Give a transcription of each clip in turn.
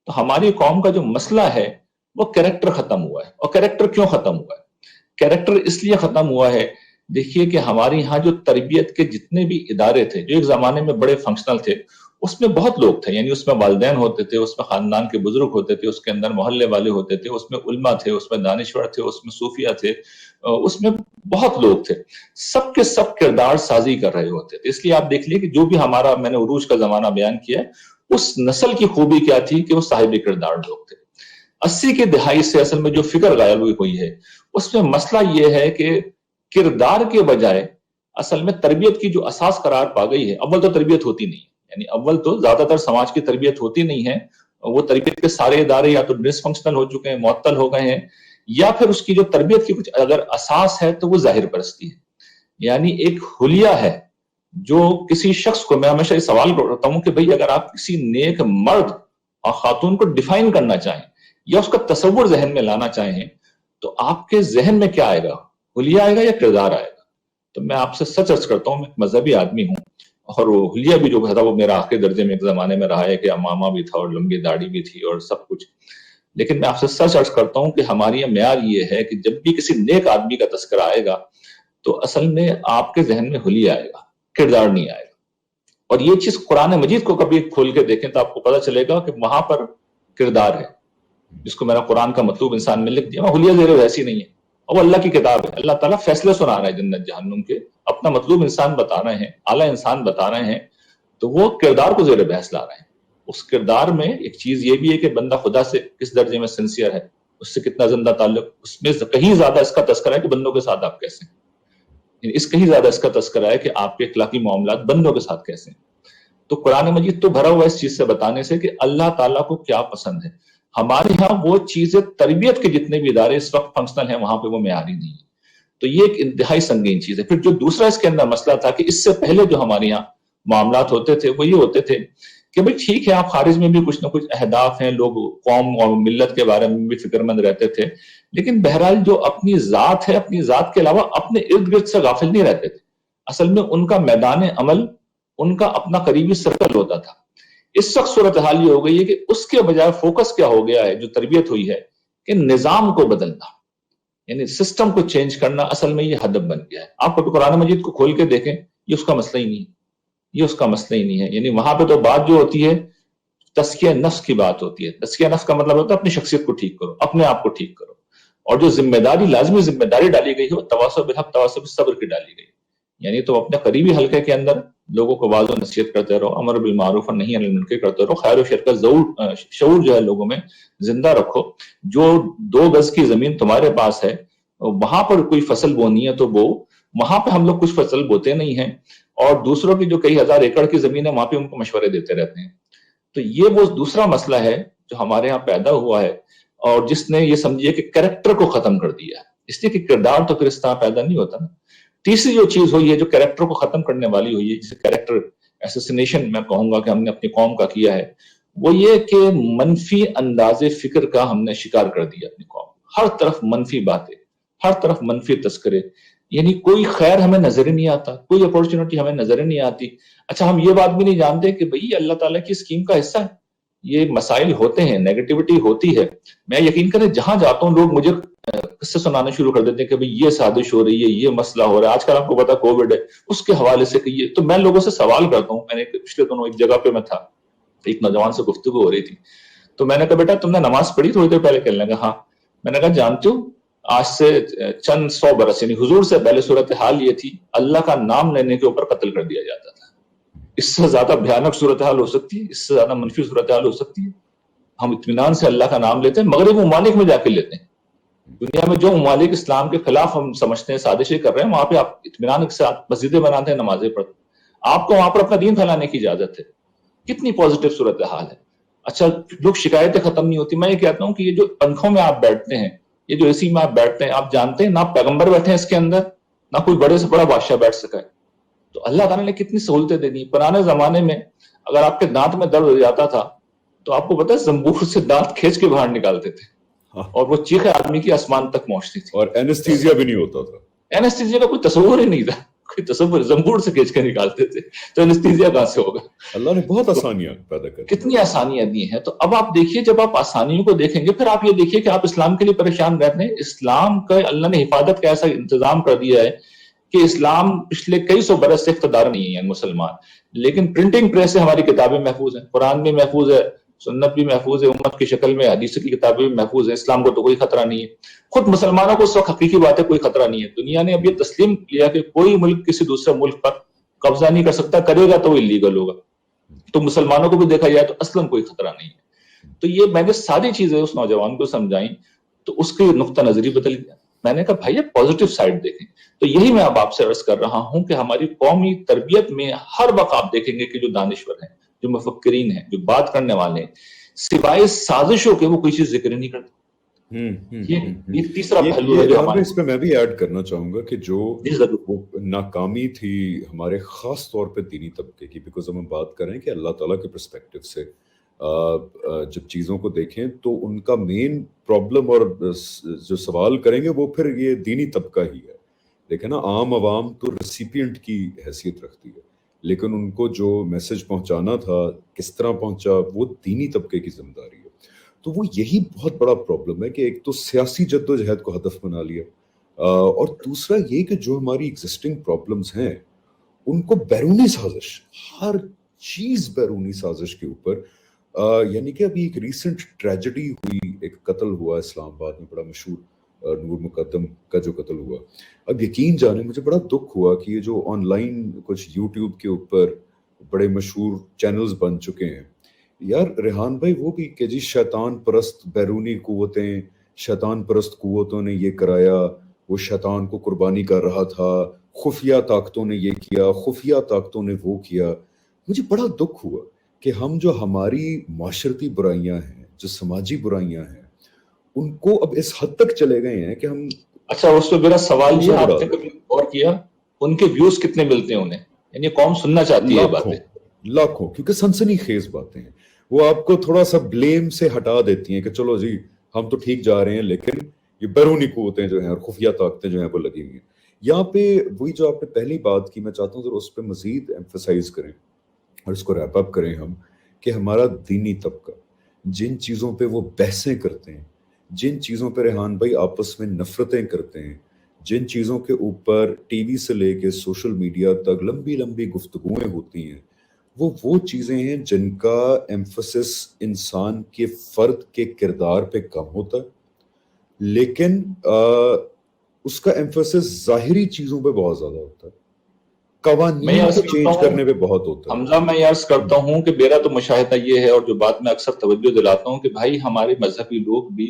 تو ہماری قوم کا جو مسئلہ ہے وہ کریکٹر ختم ہوا ہے. اور کریکٹر کیوں ختم ہوا ہے؟ کریکٹر اس لیے ختم ہوا ہے، دیکھیے کہ ہمارے یہاں جو تربیت کے جتنے بھی ادارے تھے جو ایک زمانے میں بڑے فنکشنل تھے، اس میں بہت لوگ تھے. یعنی اس میں والدین ہوتے تھے، اس میں خاندان کے بزرگ ہوتے تھے، اس کے اندر محلے والے ہوتے تھے، اس میں علماء تھے، اس میں دانشور تھے، اس میں صوفیہ تھے، اس میں بہت لوگ تھے. سب کے سب کردار سازی کر رہے ہوتے تھے. اس لیے آپ دیکھ لیے کہ جو بھی ہمارا میں نے عروج کا زمانہ بیان کیا ہے، اس نسل کی خوبی کیا تھی کہ وہ صاحب کردار لوگ تھے. 80 کی دہائی سے اصل میں جو فکر غائب ہوئی ہے، اس میں مسئلہ یہ ہے کہ کردار کے بجائے اصل میں تربیت کی جو اساس قرار پا گئی ہے. اول تو تربیت ہوتی نہیں، یعنی اول تو زیادہ تر سماج کی تربیت ہوتی نہیں ہے. وہ تربیت کے سارے ادارے یا تو ڈس فنکشنل ہو چکے ہیں، معطل ہو گئے ہیں، یا پھر اس کی جو تربیت کی کچھ اگر اساس ہے تو وہ ظاہر پرستی ہے. یعنی ایک حلیہ ہے جو کسی شخص کو، میں ہمیشہ یہ سوال کرتا ہوں کہ بھئی اگر آپ کسی نیک مرد اور خاتون کو ڈیفائن کرنا چاہیں یا اس کا تصور ذہن میں لانا چاہیں تو آپ کے ذہن میں کیا آئے گا؟ حلیہ آئے گا یا کردار آئے گا؟ تو میں آپ سے سچ عرض کرتا ہوں، میں ایک مذہبی آدمی ہوں، اور وہ حلیہ بھی جو تھا وہ میرا آخری درجے میں ایک زمانے میں رہا ہے کہ امامہ بھی تھا اور لمبی داڑھی بھی تھی اور سب کچھ. لیکن میں آپ سے سچ عرض کرتا ہوں کہ ہماری معیار یہ ہے کہ جب بھی کسی نیک آدمی کا تذکرہ آئے گا تو اصل میں آپ کے ذہن میں حلیہ آئے گا، کردار نہیں آئے گا. اور یہ چیز قرآن مجید کو کبھی کھول کے دیکھیں تو آپ کو پتہ چلے گا کہ وہاں پر کردار ہے، جس کو میرا قرآن کا مطلوب انسان میں لکھ دیا. وہ حلیہ زیر ویسی نہیں ہے، اور وہ اللہ کی کتاب ہے. اللہ تعالیٰ فیصلے سنا رہا ہے جنت جہنم کے، اپنا مطلوب انسان بتا رہے ہیں، اعلیٰ انسان بتا رہے ہیں، تو وہ کردار کو زیر بحث لا رہے ہیں. اس کردار میں ایک چیز یہ بھی ہے کہ بندہ خدا سے کس درجے میں سنسیئر ہے، اس سے کتنا زندہ تعلق. اس میں کہیں زیادہ اس کا تذکرہ ہے کہ بندوں کے ساتھ آپ کیسے ہیں، اس کہیں زیادہ اس کا تذکرہ ہے کہ آپ کے اخلاقی معاملات بندوں کے ساتھ کیسے ہیں. تو قرآن مجید تو بھرا ہوا اس چیز سے بتانے سے کہ اللہ تعالیٰ کو کیا پسند ہے. ہمارے ہاں وہ چیزیں تربیت کے جتنے بھی ادارے اس وقت فنکشنل ہیں وہاں پہ وہ معیاری نہیں ہے. تو یہ ایک انتہائی سنگین چیز ہے. پھر جو دوسرا اس کے اندر مسئلہ تھا کہ اس سے پہلے جو ہمارے یہاں معاملات ہوتے تھے وہ یہ ہوتے تھے کہ بھئی ٹھیک ہے، آپ خارج میں بھی کچھ نہ کچھ اہداف ہیں، لوگ قوم اور ملت کے بارے میں بھی فکر مند رہتے تھے، لیکن بہرحال جو اپنی ذات ہے، اپنی ذات کے علاوہ اپنے ارد گرد سے غافل نہیں رہتے تھے. اصل میں ان کا میدان عمل ان کا اپنا قریبی سرکل ہوتا تھا. اس وقت صورتحال یہ ہو گئی ہے کہ اس کے بجائے فوکس کیا ہو گیا ہے جو تربیت ہوئی ہے کہ نظام کو بدلنا، یعنی سسٹم کو چینج کرنا. اصل میں یہ ہدف بن گیا ہے. آپ کو قرآن مجید کو کھول کے دیکھیں، یہ اس کا مسئلہ ہی نہیں ہے، یہ اس کا مسئلہ ہی نہیں ہے. یعنی وہاں پہ تو بات جو ہوتی ہے تزکیہ نفس کی بات ہوتی ہے. تزکیہ نفس کا مطلب ہوتا ہے اپنی شخصیت کو ٹھیک کرو، اپنے آپ کو ٹھیک کرو. اور جو ذمہ داری، لازمی ذمہ داری ڈالی گئی ہے وہ تواصی بالحق، تواصی بالصبر کی ڈالی گئی. یعنی تو اپنے قریبی حلقے کے اندر لوگوں کو واضح و نصیحت کرتے رہو، امر بالمعروف اور نہی عن المنکر کرتے رہو، خیر و شر کا شعور جو ہے لوگوں میں زندہ رکھو. جو 2 گز کی زمین تمہارے پاس ہے وہاں پر کوئی فصل بونی ہے تو بو. وہاں پہ ہم لوگ کچھ فصل بوتے نہیں ہیں، اور دوسروں کی جو کئی ہزار ایکڑ کی زمین ہے وہاں پہ ان کو مشورے دیتے رہتے ہیں. تو یہ وہ دوسرا مسئلہ ہے جو ہمارے ہاں پیدا ہوا ہے، اور جس نے یہ سمجھیے کہ کریکٹر کو ختم کر دیا ہے. اس لیے کہ کردار تو پھر اس طرح پیدا نہیں ہوتا نا. تیسری جو چیز ہوئی ہے جو کریکٹر کو ختم کرنے والی ہوئی ہے، جسے کریکٹر ایسوسینیشن میں کہوں گا کہ ہم نے اپنی قوم کا کیا ہے، وہ یہ کہ منفی انداز فکر کا ہم نے شکار کر دیا اپنی قوم. ہر طرف منفی باتیں، ہر طرف منفی تذکرے. یعنی کوئی خیر ہمیں نظر ہی نہیں آتا، کوئی اپورچونٹی ہمیں نظر ہی نہیں آتی. اچھا، ہم یہ بات بھی نہیں جانتے کہ بھئی اللہ تعالیٰ کی اسکیم کا حصہ ہے. یہ مسائل ہوتے ہیں، نیگیٹیوٹی ہوتی ہے. میں یقین کریں جہاں جاتا ہوں لوگ مجھے قصے سنانا شروع کر دیتے ہیں کہ بھئی یہ سازش ہو رہی ہے، یہ مسئلہ ہو رہا ہے. آج کل آپ کو پتا کووڈ ہے، اس کے حوالے سے کہ یہ تو میں لوگوں سے سوال کرتا ہوں. میں نے پچھلے دنوں ایک جگہ پہ میں تھا، ایک نوجوان سے گفتگو ہو رہی تھی، تو میں نے کہا بیٹا تم نے نماز پڑھی تھوڑی دیر پہلے؟ کہنے لگا ہاں. میں نے کہا جانتے ہو آج سے چند 100 برس یعنی حضور سے پہلے صورتحال یہ تھی، اللہ کا نام لینے کے اوپر قتل کر دیا جاتا تھا. اس سے زیادہ بھیانک صورتحال ہو سکتی ہے؟ اس سے زیادہ منفی صورتحال ہو سکتی ہے؟ ہم اطمینان سے اللہ کا نام لیتے ہیں، مغرب ممالک میں جا کے لیتے ہیں. دنیا میں جو ممالک اسلام کے خلاف ہم سمجھتے ہیں سازشیں کر رہے ہیں، وہاں پہ آپ اطمینان کے ساتھ مسجدیں بناتے ہیں، نمازیں پڑھتے ہیں. آپ کو وہاں پر اپنا دین پھیلانے کی اجازت ہے. کتنی پازیٹیو صورتحال ہے. اچھا، لوگ شکایتیں ختم نہیں ہوتی. میں یہ کہتا ہوں کہ یہ جو پنکھوں میں آپ بیٹھتے ہیں، یہ جو اے سی میں آپ بیٹھتے ہیں، آپ جانتے ہیں نہ پیغمبر بیٹھے ہیں اس کے اندر، نہ کوئی بڑے سے بڑا بادشاہ بیٹھ سکا ہے. تو اللہ تعالیٰ نے کتنی سہولتیں دے دی. پرانے زمانے میں اگر آپ کے دانت میں درد ہو جاتا تھا تو آپ کو پتا ہے زنبور سے دانت کھینچ کے باہر نکالتے تھے، اور وہ چیخیں آدمی کی آسمان تک پہنچتی تھی. اور اینستھیزیا بھی نہیں ہوتا تھا. اینستھیزیا کا کوئی تصور ہی نہیں تھا، کوئی تصور زنبور سے کھینچ کے نکالتے تھے, تو انستھیزیا کہاں سے ہوگا؟ اللہ نے بہت آسانیاں پیدا کر کتنی آسانیاں دی ہیں. تو اب آپ دیکھیے, جب آپ آسانیوں کو دیکھیں گے, پھر آپ یہ دیکھیے کہ آپ اسلام کے لیے پریشان رہتے ہیں. اسلام کا اللہ نے حفاظت کا ایسا انتظام کر دیا ہے کہ اسلام پچھلے کئی سو برس سے اقتدار نہیں ہے مسلمان, لیکن پرنٹنگ پریس سے ہماری کتابیں محفوظ ہیں, قرآن بھی محفوظ ہے, سنت بھی محفوظ ہے, امت کی شکل میں حدیث کی کتابیں بھی محفوظ ہیں. اسلام کو تو کوئی خطرہ نہیں ہے. خود مسلمانوں کو اس وقت حقیقی بات ہے کوئی خطرہ نہیں ہے. دنیا نے اب یہ تسلیم کیا کہ کوئی ملک کسی دوسرے ملک پر قبضہ نہیں کر سکتا, کرے گا تو وہ اللیگل ہوگا. تو مسلمانوں کو بھی دیکھا جائے تو اصلاً کوئی خطرہ نہیں ہے. تو یہ میں نے ساری چیزیں اس نوجوان کو سمجھائیں تو اس کے نقطہ نظری بدل گیا. میں نے کہا بھائی یہ پازیٹیو سائڈ دیکھیں. تو یہی میں اب آپ سے عرض کر رہا ہوں کہ ہماری قومی تربیت میں ہر وقت آپ دیکھیں گے کہ جو دانشور ہیں, جو مفکرین ہیں, جو بات کرنے والے ہیں, سوائے سازشوں کے وہ کوئی چیز ذکر نہیں کرتے. یہ تیسرا پہلو ہے جو ہمارے, اس پہ میں بھی ایڈ کرنا چاہوں گا کہ جو وہ ناکامی تھی ہمارے خاص طور پہ دینی طبقے کی, بیکاز ہم بات کریں کہ اللہ تعالیٰ کے پرسپیکٹو سے جب چیزوں کو دیکھیں تو ان کا مین پرابلم اور جو سوال کریں گے وہ پھر یہ دینی طبقہ ہی ہے. دیکھیں نا, عام عوام تو ریسیپینٹ کی حیثیت رکھتی ہے, لیکن ان کو جو میسج پہنچانا تھا کس طرح پہنچا وہ دینی طبقے کی ذمہ داری ہے. تو وہ یہی بہت بڑا پرابلم ہے کہ ایک تو سیاسی جدوجہد کو ہدف بنا لیا, اور دوسرا یہ کہ جو ہماری ایگزسٹنگ پرابلمز ہیں ان کو بیرونی سازش, ہر چیز بیرونی سازش کے اوپر. یعنی کہ ابھی ایک ریسنٹ ٹریجڈی ہوئی, ایک قتل ہوا اسلام آباد میں بڑا مشہور, نور مقدم کا جو قتل ہوا. اب یقین جانے مجھے بڑا دکھ ہوا کہ یہ جو آن لائن کچھ یوٹیوب کے اوپر بڑے مشہور چینلز بن چکے ہیں, یار ریحان بھائی وہ بھی کہ جی شیطان پرست بیرونی قوتیں, شیطان پرست قوتوں نے یہ کرایا, وہ شیطان کو قربانی کر رہا تھا, خفیہ طاقتوں نے یہ کیا, خفیہ طاقتوں نے وہ کیا. مجھے بڑا دکھ ہوا کہ ہم جو ہماری معاشرتی برائیاں ہیں, جو سماجی برائیاں ہیں, ان کو اب اس حد تک چلے گئے ہیں کہ ہم. اچھا اس پہ میرا سوال یہ, آپ نے کبھی غور کیا ان کے ویوز کتنے ملتے ہیں انہیں؟ یعنی قوم سننا چاہتی ہے باتیں لاکھوں, کیونکہ سنسنی خیز باتیں ہیں. وہ آپ کو تھوڑا سا بلیم سے ہٹا دیتی ہیں کہ چلو جی ہم تو ٹھیک جا رہے ہیں, لیکن یہ بیرونی قوتیں جو ہیں اور خفیہ طاقتیں جو ہیں وہ لگی ہوئی ہیں. یہاں پہ وہی جو آپ نے پہلی بات کی, میں چاہتا ہوں ذرا اس پہ مزید ایمفسائز کریں اور اس کو ریپ اپ کریں ہم, کہ ہمارا دینی طبقہ جن چیزوں پہ وہ بحثیں کرتے ہیں, جن چیزوں پہ ریحان بھائی آپس میں نفرتیں کرتے ہیں, جن چیزوں کے اوپر ٹی وی سے لے کے سوشل میڈیا تک لمبی لمبی گفتگویں ہوتی ہیں, وہ چیزیں ہیں جن کا ایمفسس انسان کے فرد کے کردار پہ کم ہوتا ہے, لیکن اس کا ایمفسس ظاہری چیزوں پہ بہت زیادہ ہوتا ہے, قوانین کو چینج کرنے پہ بہت ہوتا ہے. حمزہ میں یہ عرض کرتا ہوں کہ میرا تو مشاہدہ یہ ہے, اور جو بات میں اکثر توجہ دلاتا ہوں کہ بھائی ہمارے مذہبی لوگ بھی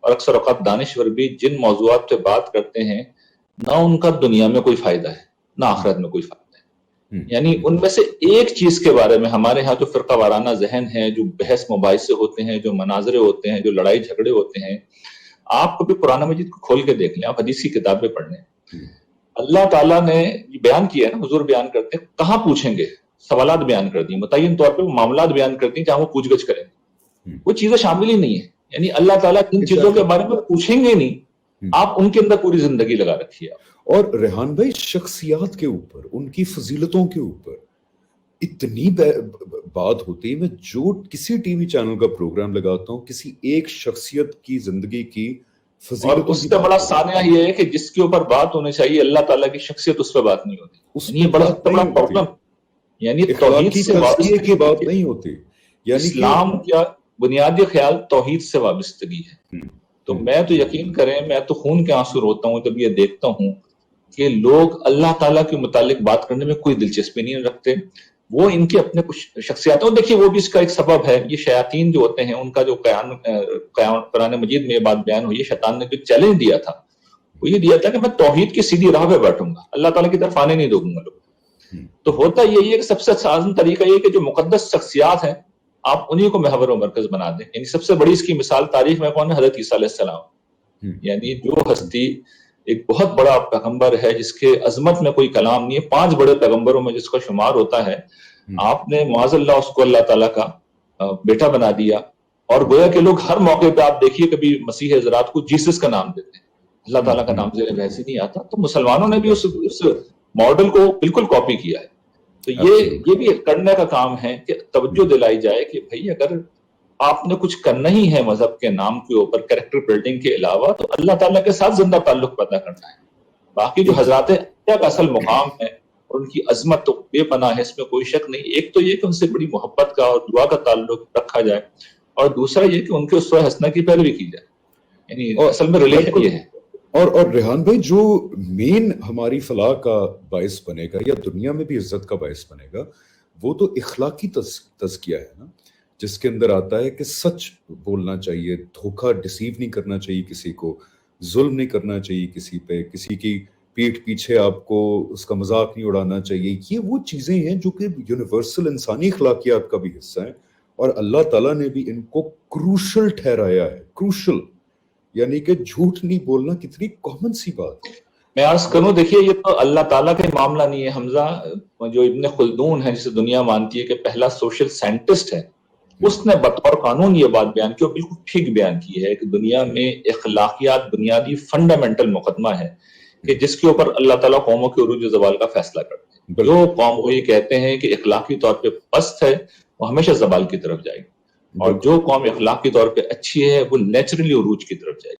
اور اکثر اوقات دانشور بھی جن موضوعات پہ بات کرتے ہیں, نہ ان کا دنیا میں کوئی فائدہ ہے نہ آخرت میں کوئی فائدہ ہے. یعنی ان میں سے ایک چیز کے بارے میں ہمارے ہاں جو فرقہ وارانہ ذہن ہے, جو بحث مباحثے ہوتے ہیں, جو مناظرے ہوتے ہیں, جو لڑائی جھگڑے ہوتے ہیں, آپ کبھی قرآن مجید کو کھول کے دیکھ لیں, آپ حدیث کی کتابیں پڑھ لیں. اللہ تعالیٰ نے یہ بیان کیا ہے نا, حضور بیان کرتے ہیں, کہاں پوچھیں گے, سوالات بیان کر دی, متعین طور پہ وہ معاملات بیان کر دی جہاں وہ پوچھ گچھ کریں گے. وہ چیزیں شامل ہی نہیں ہے. یعنی اللہ تعالیٰ ان چیزوں کے بارے میں پوچھیں گے نہیں, آپ ان کے اندر پوری زندگی لگا رکھی ہے. اور ریحان بھائی شخصیات کے اوپر, ان کی فضیلتوں کے اوپر اتنی بات ہوتی ہے. میں جو کسی ٹی وی چینل کا پروگرام لگاتا ہوں, کسی ایک شخصیت کی زندگی کی اور اس سے بڑا سانحہ یہ ہے کہ جس کے اوپر بات ہونے چاہیے اللہ تعالیٰ کی شخصیت, اس پہ بات نہیں ہوتی. یہ بڑا پرابلم, یعنی توحید سے وابستگی کی بات نہیں ہوتی. یعنی اسلام کا بنیادی خیال توحید سے وابستگی ہے. تو میں تو یقین کریں, میں تو خون کے آنسو روتا ہوں جب یہ دیکھتا ہوں کہ لوگ اللہ تعالیٰ کے متعلق بات کرنے میں کوئی دلچسپی نہیں رکھتے. وہ ان کے اپنے کچھ شخصیات ہیں, اور دیکھیے وہ بھی اس کا ایک سبب ہے. یہ شیاطین جو ہوتے ہیں ان کا جو قرآن مجید میں یہ بات بیان ہوئی ہے, شیطان نے جو چیلنج دیا تھا وہ یہ دیا تھا کہ میں توحید کی سیدھی راہ پہ بیٹھوں گا, اللہ تعالیٰ کی طرف آنے نہیں دوں گا لوگ. تو ہوتا یہی ہے کہ سب سے آسان طریقہ یہ کہ جو مقدس شخصیات ہیں آپ انہیں کو محور و مرکز بنا دیں. یعنی سب سے بڑی اس کی مثال تاریخ میں کون ہے؟ حضرت عیسیٰ علیہ السلام. یعنی جو ہستی ایک بہت بڑا پیغمبر ہے جس کے عظمت میں کوئی کلام نہیں ہے, 5 بڑے پیغمبروں میں جس کا شمار ہوتا ہے, آپ نے معاذ اللہ اس کو اللہ تعالیٰ کا بیٹا بنا دیا. اور گویا کہ لوگ ہر موقع پہ آپ دیکھیے کبھی مسیح حضرات کو جیسس کا نام دیتے ہیں, اللہ تعالیٰ کا نام زیر بحث ہی نہیں آتا. تو مسلمانوں نے بھی اس ماڈل کو بالکل کاپی کیا ہے. تو یہ بھی کرنے کا کام ہے کہ توجہ دلائی جائے کہ بھائی اگر آپ نے کچھ کرنا ہی ہے مذہب کے نام کے اوپر کریکٹر بلڈنگ کے علاوہ تو اللہ تعالیٰ کے ساتھ زندہ تعلق پیدا کرنا ہے. باقی جو حضرات کا اصل مقام ہے اور ان کی عظمت تو بے پناہ ہے، اس میں کوئی شک نہیں. ایک تو یہ کہ ان سے بڑی محبت کا اور دعا کا تعلق رکھا جائے، اور دوسرا یہ کہ ان کے اسوہ حسنہ کی پیروی کی جائے. یعنی اصل میں ریلیشن یہ ہے. اور ریحان بھائی جو مین ہماری فلاح کا باعث بنے گا یا دنیا میں بھی عزت کا باعث بنے گا وہ تو اخلاقی تزکیہ ہے نا، جس کے اندر آتا ہے کہ سچ بولنا چاہیے، دھوکہ ڈسیو نہیں کرنا چاہیے کسی کو، ظلم نہیں کرنا چاہیے کسی پہ، کسی کی پیٹھ پیچھے آپ کو اس کا مذاق نہیں اڑانا چاہیے. یہ وہ چیزیں ہیں جو کہ یونیورسل انسانی اخلاقیات کا بھی حصہ ہیں، اور اللہ تعالیٰ نے بھی ان کو کروشل ٹھہرایا ہے. کروشل یعنی کہ جھوٹ نہیں بولنا کتنی کامن سی بات ہے. میں عرض کروں، دیکھیے یہ تو اللہ تعالیٰ کا معاملہ نہیں ہے حمزہ. جو ابن خلدون ہے جسے دنیا مانتی ہے کہ پہلا سوشل سائنٹسٹ ہے، اس نے بطور قانون یہ بات بیان کی اور بالکل ٹھیک بیان کی ہے کہ دنیا میں اخلاقیات بنیادی فنڈامنٹل مقدمہ ہے کہ جس کے اوپر اللہ تعالیٰ قوموں کے عروج و زوال کا فیصلہ کرتے ہیں. جو قوم وہ یہ کہتے ہیں کہ اخلاقی طور پہ پست ہے وہ ہمیشہ زوال کی طرف جائے گی، اور جو قوم اخلاقی طور پہ اچھی ہے وہ نیچرلی عروج کی طرف جائے گی.